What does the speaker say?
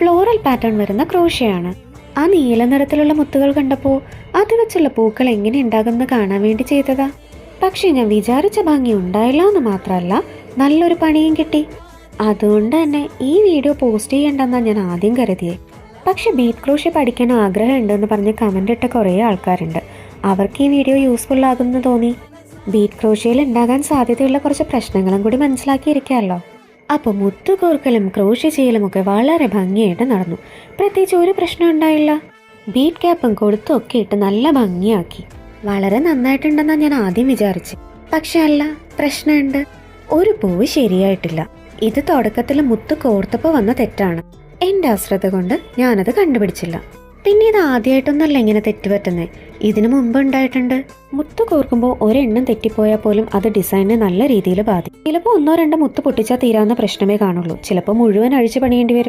Floral pattern വരുന്ന ക്രോഷ്യയാണ്. ആ നീല നിറത്തിലുള്ള മുത്തുകൾ കണ്ടപ്പോൾ അത് വെച്ചുള്ള പൂക്കൾ എങ്ങനെ ഉണ്ടാകുമെന്ന് കാണാൻ വേണ്ടി ചെയ്തതാ. പക്ഷെ ഞാൻ വിചാരിച്ച ഭംഗി ഉണ്ടായില്ല എന്ന് മാത്രമല്ല, നല്ലൊരു പണിയും കിട്ടി. അതുകൊണ്ട് തന്നെ ഈ വീഡിയോ പോസ്റ്റ് ചെയ്യണ്ടെന്നാണ് ഞാൻ ആദ്യം കരുതിയേ. പക്ഷെ ബീറ്റ് ക്രോഷ്യ പഠിക്കാൻ ആഗ്രഹമുണ്ടെന്ന് പറഞ്ഞ് കമൻ്റ് ഇട്ട കുറേ ആൾക്കാരുണ്ട്. അവർക്ക് ഈ വീഡിയോ യൂസ്ഫുൾ ആകുമെന്ന് തോന്നി. ബീറ്റ് ക്രോഷ്യയിൽ ഉണ്ടാകാൻ സാധ്യതയുള്ള കുറച്ച് പ്രശ്നങ്ങളും കൂടി മനസ്സിലാക്കിയിരിക്കാമല്ലോ. അപ്പോൾ മുത്തുകോർക്കലും ക്രോഷ്യ ചെയ്യലും ഒക്കെ വളരെ ഭംഗിയായിട്ട് നടന്നു. പ്രത്യേകിച്ച് ഒരു പ്രശ്നം ഉണ്ടായില്ല. ബീറ്റ് ക്യാപ്പും കൊടുത്തും ഒക്കെ ഇട്ട് നല്ല ഭംഗിയാക്കി. വളരെ നന്നായിട്ടുണ്ടെന്നാണ് ഞാൻ ആദ്യം വിചാരിച്ചു. പക്ഷെ അല്ല, പ്രശ്നമുണ്ട്. ഒരു പൂവ് ശരിയായിട്ടില്ല. ഇത് തുടക്കത്തിൽ മുത്ത് കോർത്തപ്പോൾ വന്ന തെറ്റാണ്. എൻ്റെ അശ്രദ്ധ കൊണ്ട് ഞാനത് കണ്ടുപിടിച്ചില്ല. പിന്നെ ഇത് ആദ്യമായിട്ടൊന്നല്ല ഇങ്ങനെ തെറ്റുപറ്റുന്നേ. ഇതിനു മുമ്പ് ഉണ്ടായിട്ടുണ്ട്. മുത്ത് കോർക്കുമ്പോൾ ഒരെണ്ണം തെറ്റിപ്പോയാൽ പോലും അത് ഡിസൈനെ നല്ല രീതിയിൽ ബാധിക്കും. ചിലപ്പോൾ 1-2 മുത്ത് പൊട്ടിച്ചാൽ തീരാവുന്ന പ്രശ്നമേ കാണുള്ളൂ. ചിലപ്പോൾ മുഴുവൻ അഴിച്ചു പണിയേണ്ടി വരും.